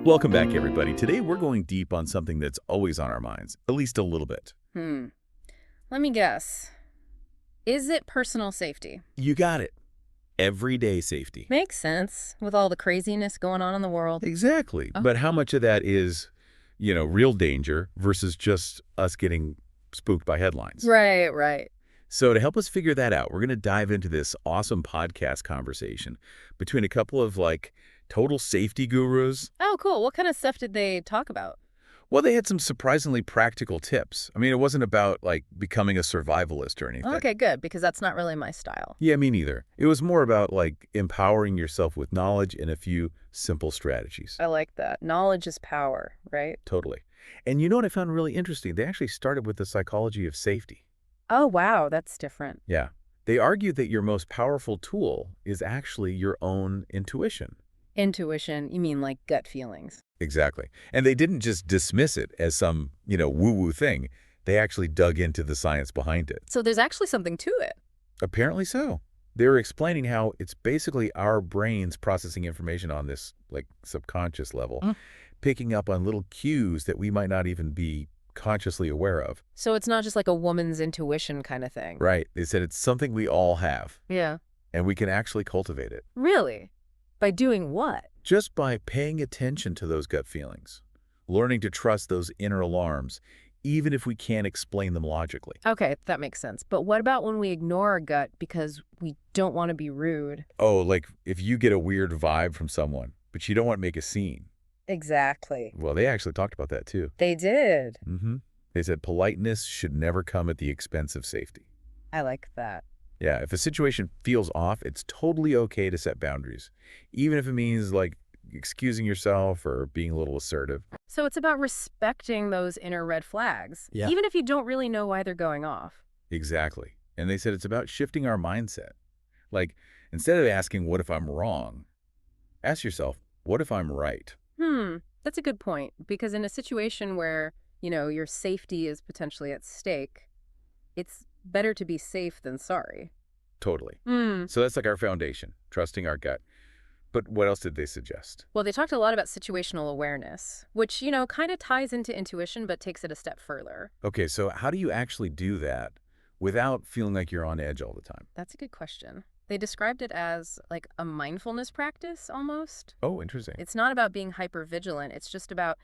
Welcome back, everybody. Today we're going deep on something that's always on our minds, at least a little bit. Let me guess. Is it personal safety? You got it. Everyday safety. Makes sense, with all the craziness going on in the world. Exactly. Oh. But how much of that is, real danger versus just us getting spooked by headlines? Right. So to help us figure that out, we're going to dive into this awesome podcast conversation between a couple of, total safety gurus. Oh, cool. What kind of stuff did they talk about? Well, they had some surprisingly practical tips. I mean, it wasn't about, becoming a survivalist or anything. Okay, good, because that's not really my style. Yeah, me neither. It was more about, empowering yourself with knowledge and a few simple strategies. I like that. Knowledge is power, right? Totally. And you know what I found really interesting? They actually started with the psychology of safety. Oh, wow, that's different. Yeah. They argued that your most powerful tool is actually your own intuition. Intuition, you mean like gut feelings? Exactly. And they didn't just dismiss it as some, woo-woo thing. They actually dug into the science behind it. So there's actually something to it. Apparently so. They were explaining how it's basically our brains processing information on this, subconscious level, picking up on little cues that we might not even be consciously aware of. So it's not just like a woman's intuition kind of thing. Right. They said it's something we all have. Yeah. And we can actually cultivate it. Really? By doing what? Just by paying attention to those gut feelings, learning to trust those inner alarms, even if we can't explain them logically. Okay, that makes sense. But what about when we ignore our gut because we don't want to be rude? Oh, if you get a weird vibe from someone, but you don't want to make a scene. Exactly. Well, they actually talked about that too. They did. They said politeness should never come at the expense of safety. I like that. Yeah, if a situation feels off, it's totally okay to set boundaries, even if it means, excusing yourself or being a little assertive. So it's about respecting those inner red flags, Yeah. even if you don't really know why they're going off. Exactly. And they said it's about shifting our mindset. Instead of asking, what if I'm wrong? Ask yourself, what if I'm right? That's a good point, because in a situation where, your safety is potentially at stake, it's better to be safe than sorry. Totally. So that's our foundation, trusting our gut. But what else did they suggest? Well, they talked a lot about situational awareness, which, kind of ties into intuition but takes it a step further. Okay, so how do you actually do that without feeling like you're on edge all the time? That's a good question. They described it as a mindfulness practice almost. Oh, interesting. It's not about being hypervigilant. It's just about,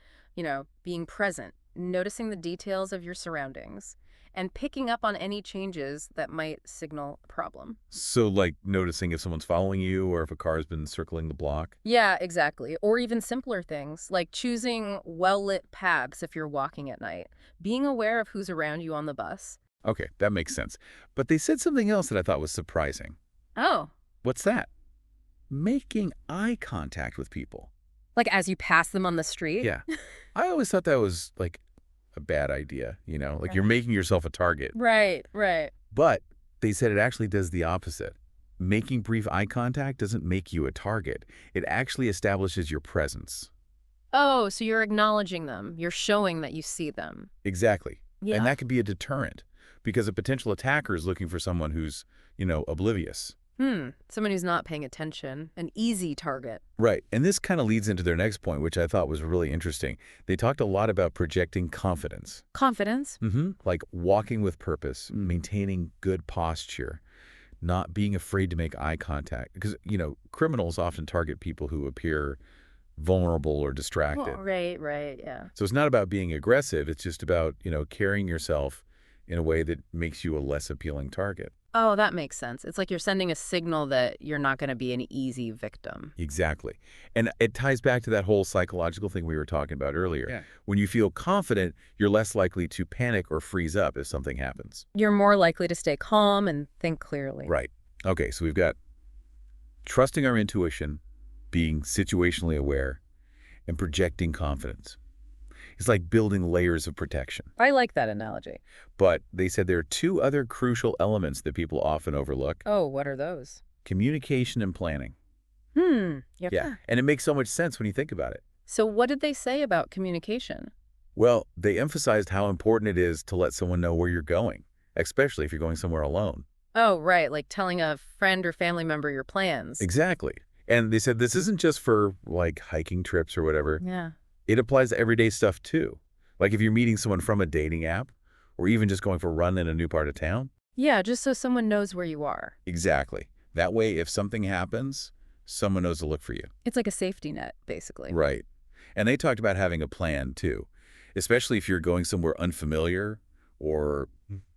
being present, noticing the details of your surroundings, and picking up on any changes that might signal a problem. So, noticing if someone's following you or if a car has been circling the block? Yeah, exactly. Or even simpler things, like choosing well-lit paths if you're walking at night, being aware of who's around you on the bus. Okay, that makes sense. But they said something else that I thought was surprising. Oh. What's that? Making eye contact with people. Like as you pass them on the street? Yeah. I always thought that was, a bad idea, you're making yourself a target. Right. But they said it actually does the opposite. Making brief eye contact doesn't make you a target. It actually establishes your presence. Oh, so you're acknowledging them. You're showing that you see them. Exactly. Yeah. And that could be a deterrent because a potential attacker is looking for someone who's, oblivious. Someone who's not paying attention. An easy target. Right. And this kind of leads into their next point, which I thought was really interesting. They talked a lot about projecting confidence. Confidence? Like walking with purpose, maintaining good posture, not being afraid to make eye contact. Because, criminals often target people who appear vulnerable or distracted. Oh, right, yeah. So it's not about being aggressive. It's just about, carrying yourself in a way that makes you a less appealing target. Oh, that makes sense. It's like you're sending a signal that you're not going to be an easy victim. Exactly. And it ties back to that whole psychological thing we were talking about earlier. Yeah. When you feel confident, you're less likely to panic or freeze up if something happens. You're more likely to stay calm and think clearly. Right. Okay, so we've got trusting our intuition, being situationally aware, and projecting confidence. It's like building layers of protection. I like that analogy. But they said there are two other crucial elements that people often overlook. Oh, what are those? Communication and planning. Yep. Yeah, and it makes so much sense when you think about it. So what did they say about communication? Well, they emphasized how important it is to let someone know where you're going, especially if you're going somewhere alone. Oh, right, like telling a friend or family member your plans. Exactly. And they said this isn't just for, like, hiking trips or whatever. Yeah. It applies to everyday stuff, too. Like if you're meeting someone from a dating app or even just going for a run in a new part of town. Yeah, just so someone knows where you are. Exactly. That way, if something happens, someone knows to look for you. It's like a safety net, basically. Right. And they talked about having a plan, too, especially if you're going somewhere unfamiliar or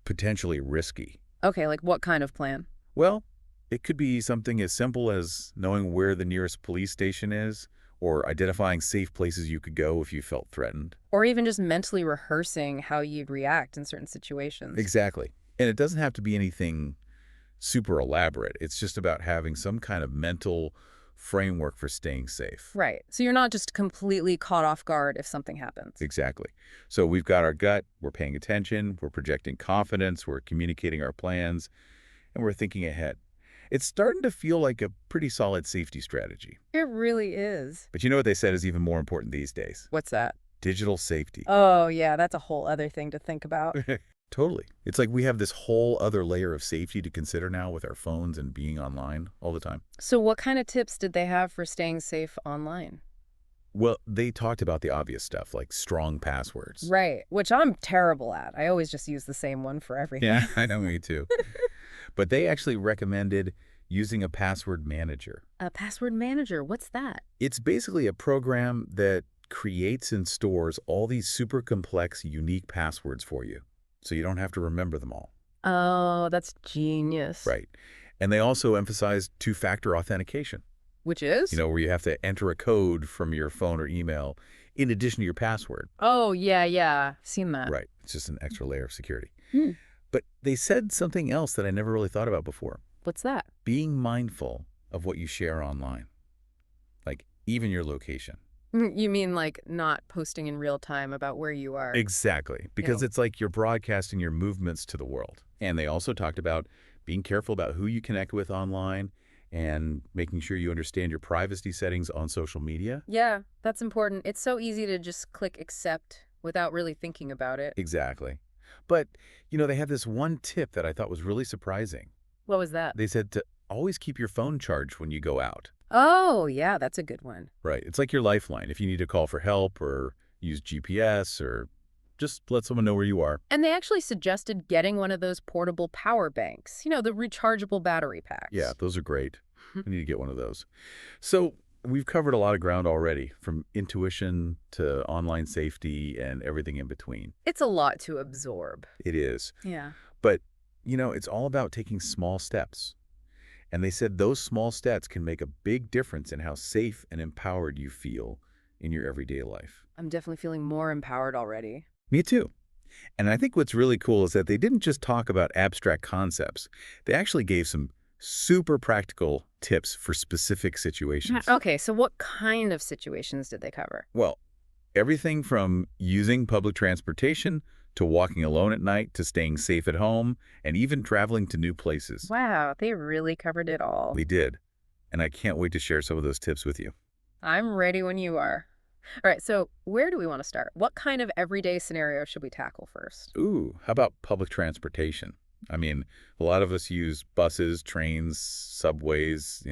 potentially risky. Okay, like what kind of plan? Well, it could be something as simple as knowing where the nearest police station is or identifying safe places you could go if you felt threatened. Or even just mentally rehearsing how you'd react in certain situations. Exactly. And it doesn't have to be anything super elaborate. It's just about having some kind of mental framework for staying safe. Right. So you're not just completely caught off guard if something happens. Exactly. So we've got our gut, we're paying attention, we're projecting confidence, we're communicating our plans, and we're thinking ahead. It's starting to feel like a pretty solid safety strategy. It really is. But you know what they said is even more important these days? What's that? Digital safety. Oh, yeah, that's a whole other thing to think about. Totally. It's like we have this whole other layer of safety to consider now with our phones and being online all the time. So what kind of tips did they have for staying safe online? Well, they talked about the obvious stuff like strong passwords. Right, which I'm terrible at. I always just use the same one for everything. Yeah, I know, me too. But they actually recommended using a password manager. A password manager, what's that? It's basically a program that creates and stores all these super complex, unique passwords for you, so you don't have to remember them all. Oh, that's genius. Right. And they also emphasized two-factor authentication, Which is? where you have to enter a code from your phone or email in addition to your password. Oh, yeah, yeah. Seen that. Right. It's just an extra layer of security. Hmm. But they said something else that I never really thought about before. What's that? Being mindful of what you share online, like even your location. You mean like not posting in real time about where you are? Exactly, because Ew. it's like you're broadcasting your movements to the world. And they also talked about being careful about who you connect with online and making sure you understand your privacy settings on social media. Yeah, that's important. It's so easy to just click accept without really thinking about it. Exactly. But, they have this one tip that I thought was really surprising. What was that? They said to always keep your phone charged when you go out. Oh, yeah, that's a good one. Right. It's like your lifeline. If you need to call for help or use GPS or just let someone know where you are. And they actually suggested getting one of those portable power banks, the rechargeable battery packs. Yeah, those are great. I need to get one of those. So we've covered a lot of ground already, from intuition to online safety and everything in between. It's a lot to absorb. It is. Yeah. But, it's all about taking small steps. And they said those small steps can make a big difference in how safe and empowered you feel in your everyday life. I'm definitely feeling more empowered already. Me too. And I think what's really cool is that they didn't just talk about abstract concepts. They actually gave some super practical tips for specific situations. Okay, so what kind of situations did they cover? Well, everything from using public transportation to walking alone at night to staying safe at home and even traveling to new places. Wow, they really covered it all. They did. And I can't wait to share some of those tips with you. I'm ready when you are. All right, so where do we want to start? What kind of everyday scenario should we tackle first? Ooh, how about public transportation? I mean, a lot of us use buses, trains, subways,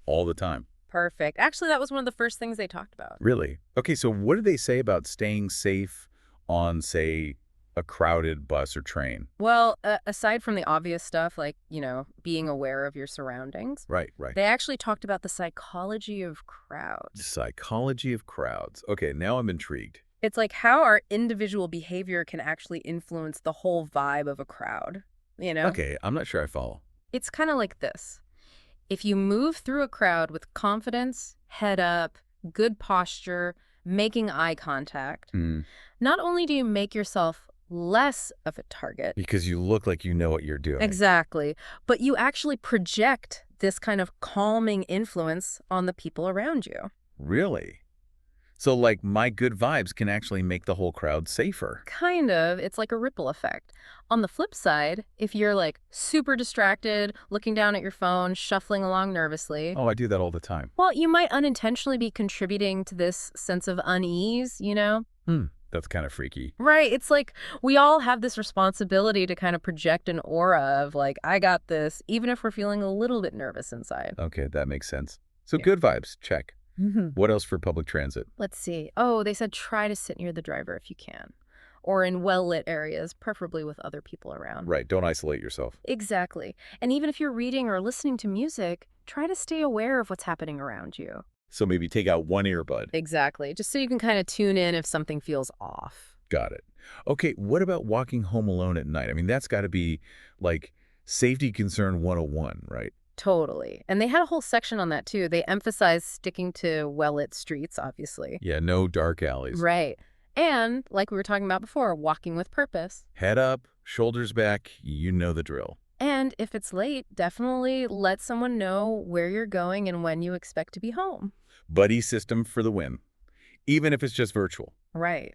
all the time. Perfect. Actually, that was one of the first things they talked about. Really? Okay, so what did they say about staying safe on, say, a crowded bus or train? Well, aside from the obvious stuff like, being aware of your surroundings, Right, right. they actually talked about the psychology of crowds. Psychology of crowds. Okay, now I'm intrigued. It's like how our individual behavior can actually influence the whole vibe of a crowd, Okay, I'm not sure I follow. It's kind of like this. If you move through a crowd with confidence, head up, good posture, making eye contact, not only do you make yourself less of a target. Because you look like you know what you're doing. Exactly. But you actually project this kind of calming influence on the people around you. Really? So, like, my good vibes can actually make the whole crowd safer. Kind of. It's like a ripple effect. On the flip side, if you're like super distracted, looking down at your phone, shuffling along nervously, Oh, I do that all the time. well, you might unintentionally be contributing to this sense of unease, That's kind of freaky. Right. It's like we all have this responsibility to kind of project an aura of like, I got this, even if we're feeling a little bit nervous inside. Okay, that makes sense. So good vibes, check. Yeah. What else for public transit? Let's see. Oh, they said try to sit near the driver if you can, or in well-lit areas, preferably with other people around. Right, don't isolate yourself. Exactly. And even if you're reading or listening to music, try to stay aware of what's happening around you. So maybe take out one earbud. Exactly. Just so you can kind of tune in if something feels off. Got it. Okay, what about walking home alone at night? I mean, that's got to be like safety concern 101, right? Totally. And they had a whole section on that too. They emphasized sticking to well-lit streets, obviously. Yeah, no dark alleys. Right. And, like we were talking about before, walking with purpose. Head up, shoulders back, you know the drill. And if it's late, definitely let someone know where you're going and when you expect to be home. Buddy system for the win, even if it's just virtual. Right.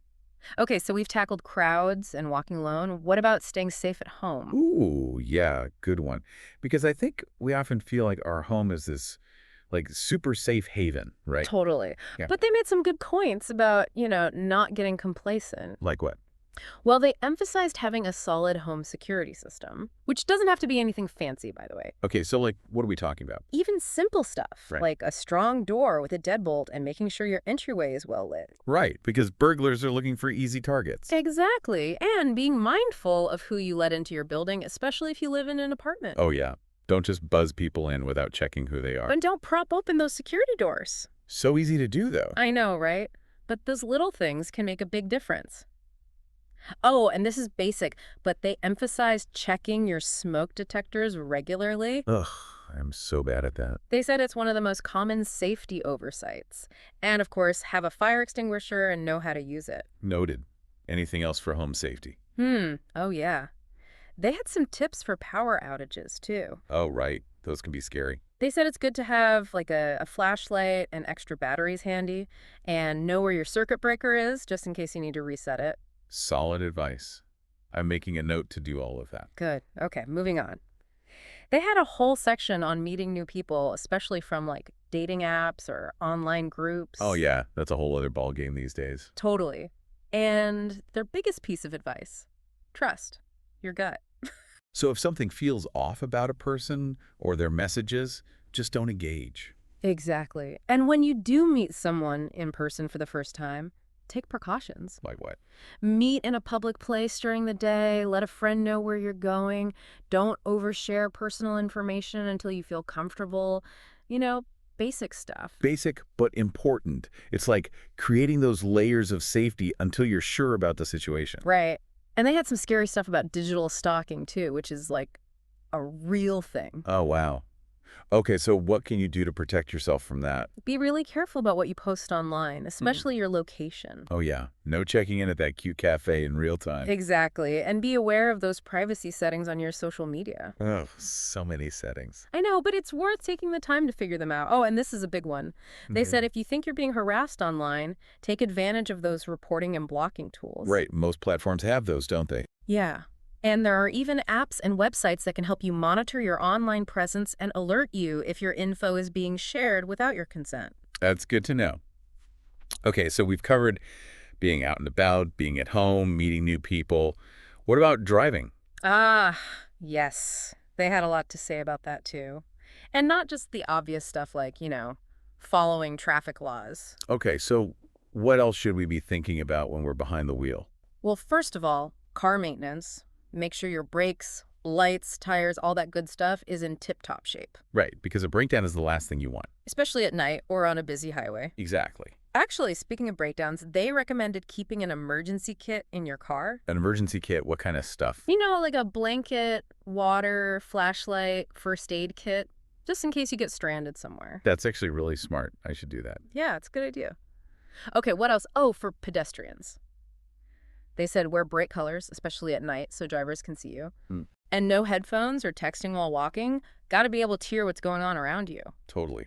Okay, so we've tackled crowds and walking alone. What about staying safe at home? Ooh, yeah, good one. Because I think we often feel like our home is this like super safe haven, right? Totally. Yeah. But they made some good points about, not getting complacent. Like what? Well, they emphasized having a solid home security system, which doesn't have to be anything fancy, by the way. Okay, so like, what are we talking about? Even simple stuff, Right. like a strong door with a deadbolt and making sure your entryway is well lit. Right, because burglars are looking for easy targets. Exactly. And being mindful of who you let into your building, especially if you live in an apartment. Oh, yeah. Don't just buzz people in without checking who they are. And don't prop open those security doors. So easy to do, though. I know, right? But those little things can make a big difference. Oh, and this is basic, but they emphasized checking your smoke detectors regularly. Ugh, I'm so bad at that. They said it's one of the most common safety oversights. And of course, have a fire extinguisher and know how to use it. Noted. Anything else for home safety? Oh yeah. They had some tips for power outages too. Oh, right. Those can be scary. They said it's good to have like a flashlight and extra batteries handy and know where your circuit breaker is just in case you need to reset it. Solid advice. I'm making a note to do all of that. Good. Okay, moving on. They had a whole section on meeting new people, especially from like dating apps or online groups. Oh, yeah. That's a whole other ball game these days. Totally. And their biggest piece of advice, trust your gut. So if something feels off about a person or their messages, just don't engage. Exactly. And when you do meet someone in person for the first time, take precautions. Like what? Meet in a public place during the day. Let a friend know where you're going. Don't overshare personal information until you feel comfortable. Basic stuff. Basic but important. It's like creating those layers of safety until you're sure about the situation. Right. And they had some scary stuff about digital stalking, too, which is like a real thing. Oh, wow. Okay, so what can you do to protect yourself from that? Be really careful about what you post online, especially your location. Oh, yeah. No checking in at that cute cafe in real time. Exactly. And be aware of those privacy settings on your social media. Oh, so many settings. I know, but it's worth taking the time to figure them out. Oh, and this is a big one. They said if you think you're being harassed online, take advantage of those reporting and blocking tools. Right. Most platforms have those, don't they? Yeah. And there are even apps and websites that can help you monitor your online presence and alert you if your info is being shared without your consent. That's good to know. Okay, so we've covered being out and about, being at home, meeting new people. What about driving? Ah, yes. They had a lot to say about that too. And not just the obvious stuff like, following traffic laws. Okay, so what else should we be thinking about when we're behind the wheel? Well, first of all, car maintenance. Make sure your brakes, lights, tires, all that good stuff is in tip-top shape. Right, because a breakdown is the last thing you want. Especially at night or on a busy highway. Exactly. Actually, speaking of breakdowns, they recommended keeping an emergency kit in your car. An emergency kit, what kind of stuff? Like a blanket, water, flashlight, first aid kit, just in case you get stranded somewhere. That's actually really smart. I should do that. Yeah, it's a good idea. Okay, what else? Oh, for pedestrians. They said wear bright colors, especially at night, so drivers can see you. And no headphones or texting while walking. Got to be able to hear what's going on around you. Totally.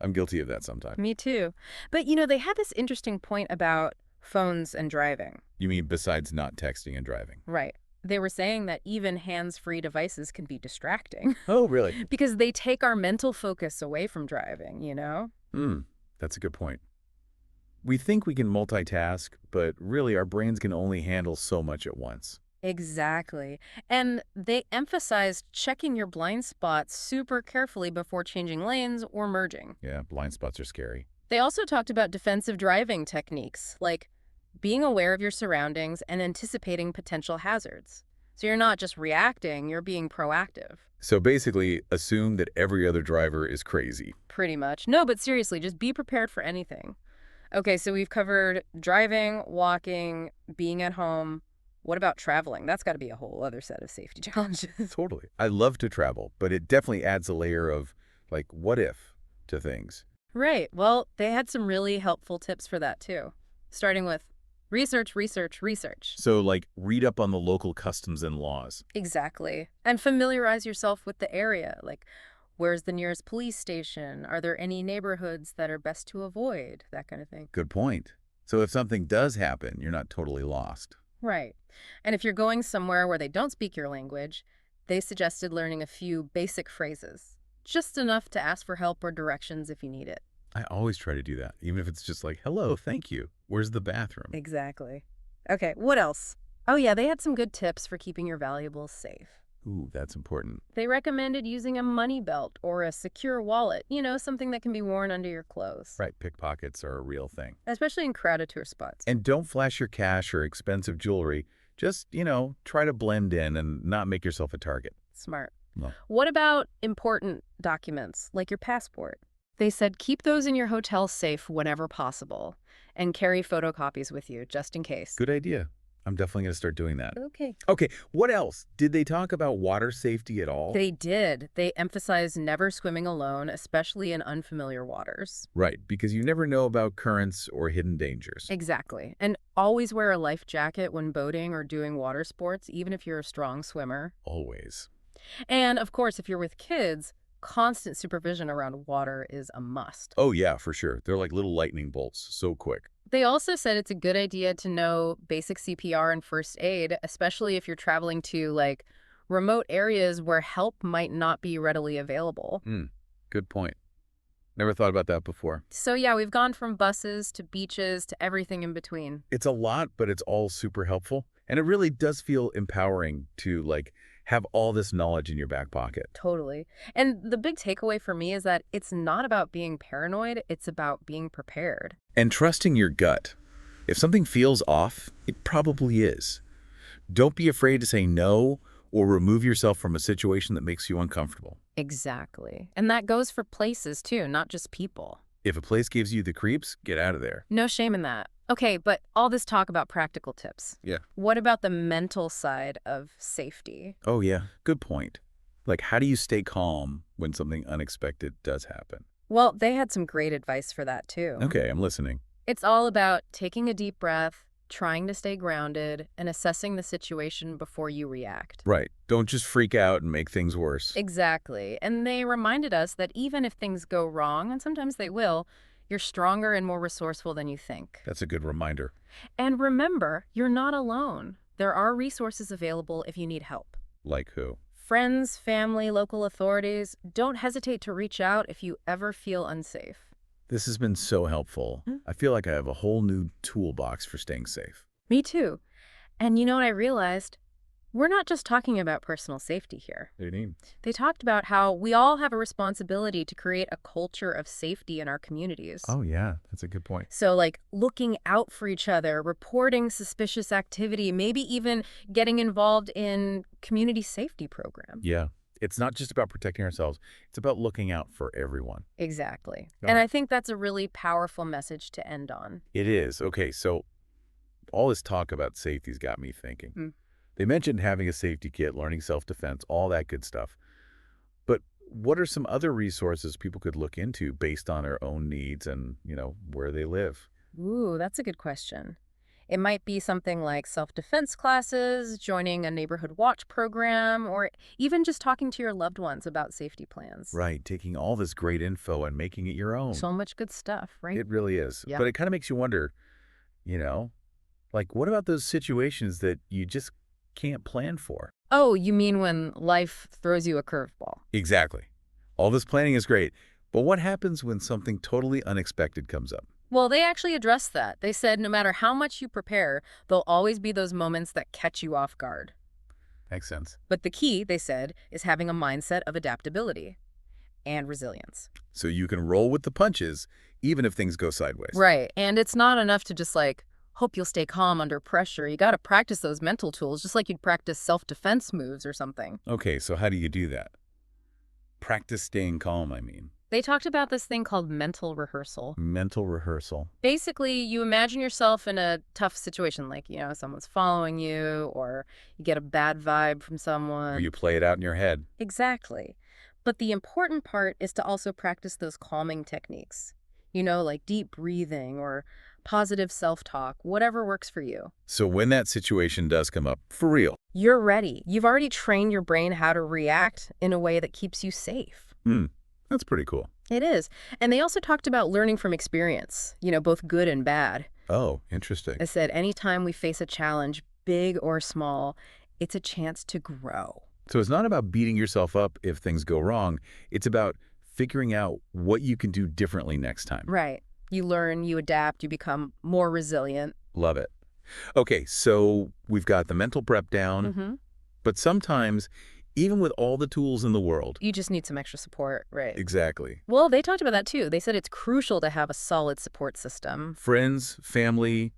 I'm guilty of that sometimes. Me too. But, they had this interesting point about phones and driving. You mean besides not texting and driving? Right. They were saying that even hands-free devices can be distracting. Oh, really? Because they take our mental focus away from driving, That's a good point. We think we can multitask, but really our brains can only handle so much at once. Exactly. And they emphasized checking your blind spots super carefully before changing lanes or merging. Yeah, blind spots are scary. They also talked about defensive driving techniques, like being aware of your surroundings and anticipating potential hazards. So you're not just reacting, you're being proactive. So basically, assume that every other driver is crazy. Pretty much. No, but seriously, just be prepared for anything. Okay, so we've covered driving, walking, being at home. What about traveling? That's got to be a whole other set of safety challenges. Totally. I love to travel, but it definitely adds a layer of, like, what if to things. Right. Well, they had some really helpful tips for that too, starting with research, research, research. So, like, read up on the local customs and laws. Exactly. And familiarize yourself with the area. Like, where's the nearest police station? Are there any neighborhoods that are best to avoid? That kind of thing. Good point. So if something does happen, you're not totally lost. Right. And if you're going somewhere where they don't speak your language, they suggested learning a few basic phrases, just enough to ask for help or directions if you need it. I always try to do that, even if it's just like, hello, thank you. Where's the bathroom? Exactly. Okay, what else? Oh, yeah, they had some good tips for keeping your valuables safe. Ooh, that's important. They recommended using a money belt or a secure wallet, something that can be worn under your clothes, Right, pickpockets are a real thing. especially in crowded tour spots. And don't flash your cash or expensive jewelry. Just, try to blend in and not make yourself a target. Smart. No. What about important documents, like your passport? They said keep those in your hotel safe whenever possible and carry photocopies with you just in case. Good idea. I'm definitely going to start doing that. Okay. Okay, what else? Did they talk about water safety at all? They did. They emphasized never swimming alone, especially in unfamiliar waters. Right, because you never know about currents or hidden dangers. Exactly. And always wear a life jacket when boating or doing water sports, even if you're a strong swimmer. Always. And of course, if you're with kids, constant supervision around water is a must. Oh, yeah, for sure. They're like little lightning bolts, so quick. They also said it's a good idea to know basic CPR and first aid, especially if you're traveling to remote areas where help might not be readily available. Good point. Never thought about that before. So yeah, we've gone from buses to beaches to everything in between. It's a lot, but it's all super helpful. And it really does feel empowering to, have all this knowledge in your back pocket. Totally. And the big takeaway for me is that it's not about being paranoid, it's about being prepared. And trusting your gut. If something feels off, it probably is. Don't be afraid to say no or remove yourself from a situation that makes you uncomfortable. Exactly. And that goes for places too, not just people. If a place gives you the creeps, get out of there. No shame in that. Okay, but all this talk about practical tips. Yeah. What about the mental side of safety? Oh, yeah. Good point. Like, how do you stay calm when something unexpected does happen? Well, they had some great advice for that too. Okay, I'm listening. It's all about taking a deep breath, trying to stay grounded, and assessing the situation before you react. Right. Don't just freak out and make things worse. Exactly. And they reminded us that even if things go wrong, and sometimes they will, you're stronger and more resourceful than you think. That's a good reminder. And remember, you're not alone. There are resources available if you need help. Like who? Friends, family, local authorities, don't hesitate to reach out if you ever feel unsafe. This has been so helpful. I feel like I have a whole new toolbox for staying safe. Me too. And you know what I realized? We're not just talking about personal safety here. What do you mean? They talked about how we all have a responsibility to create a culture of safety in our communities. Oh, yeah. That's a good point. So looking out for each other, reporting suspicious activity, maybe even getting involved in community safety programs. Yeah. It's not just about protecting ourselves. It's about looking out for everyone. Exactly. Yeah. And I think that's a really powerful message to end on. It is. Okay, so all this talk about safety's got me thinking. They mentioned having a safety kit, learning self-defense, all that good stuff. But what are some other resources people could look into based on their own needs and, where they live? Ooh, that's a good question. It might be something like self-defense classes, joining a neighborhood watch program, or even just talking to your loved ones about safety plans. Right, taking all this great info and making it your own. So much good stuff, right? It really is. Yeah. But it kind of makes you wonder, what about those situations that you just can't plan for? Oh, you mean when life throws you a curveball? Exactly. All this planning is great, but what happens when something totally unexpected comes up? Well, they actually addressed that. They said no matter how much you prepare, there'll always be those moments that catch you off guard. Makes sense. But the key, they said, is having a mindset of adaptability and resilience. So you can roll with the punches, even if things go sideways. Right. And it's not enough to just like hope you'll stay calm under pressure. You got to practice those mental tools just like you'd practice self-defense moves or something. Okay, so how do you do that? Practice staying calm, I mean. They talked about this thing called mental rehearsal. Mental rehearsal. Basically, you imagine yourself in a tough situation, like, someone's following you or you get a bad vibe from Or someone. you play it out in your head. Exactly. But the important part is to also practice those calming techniques, like deep breathing or positive self-talk, whatever works for you. So when that situation does come up, for real. You're ready. You've already trained your brain how to react in a way that keeps you safe. Hmm, that's pretty cool. It is. And they also talked about learning from experience, both good and bad. Oh, interesting. They said anytime we face a challenge, big or small, it's a chance to grow. So it's not about beating yourself up if things go wrong. It's about figuring out what you can do differently next time. Right. You learn, you adapt, you become more resilient. Love it. Okay, so we've got the mental prep down, Mm-hmm. but sometimes, even with all the tools in the world. You just need some extra support, right? Exactly. Well, they talked about that too. They said it's crucial to have a solid support system. Friends, family,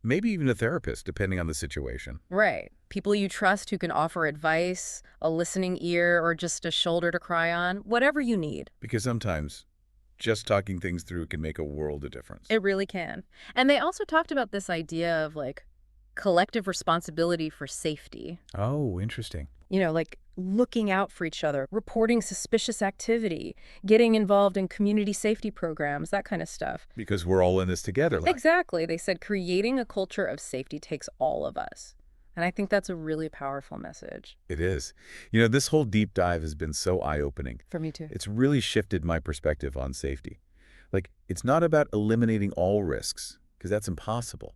maybe even a therapist, depending on the situation. Right. People you trust who can offer advice, a listening ear, or just a shoulder to cry on, whatever you need. Because sometimes just talking things through can make a world of difference. It really can. And they also talked about this idea of like collective responsibility for safety. Oh, interesting. Like looking out for each other, reporting suspicious activity, getting involved in community safety programs, that kind of stuff. Because we're all in this together. Exactly. They said creating a culture of safety takes all of us. And I think that's a really powerful message. It is. This whole deep dive has been so eye-opening. For me too. It's really shifted my perspective on safety. It's not about eliminating all risks, because that's impossible.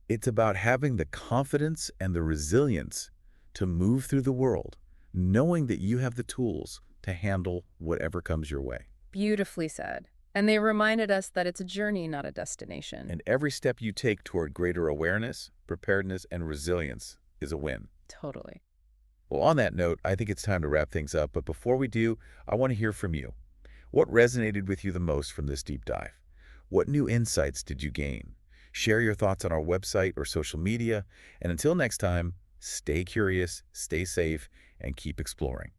It's about having the confidence and the resilience to move through the world, knowing that you have the tools to handle whatever comes your way. Beautifully said. And they reminded us that it's a journey, not a destination. And every step you take toward greater awareness, preparedness, and resilience is a win. Totally. Well, on that note, I think it's time to wrap things up. But before we do, I want to hear from you. What resonated with you the most from this deep dive? What new insights did you gain? Share your thoughts on our website or social media. And until next time, stay curious, stay safe, and keep exploring.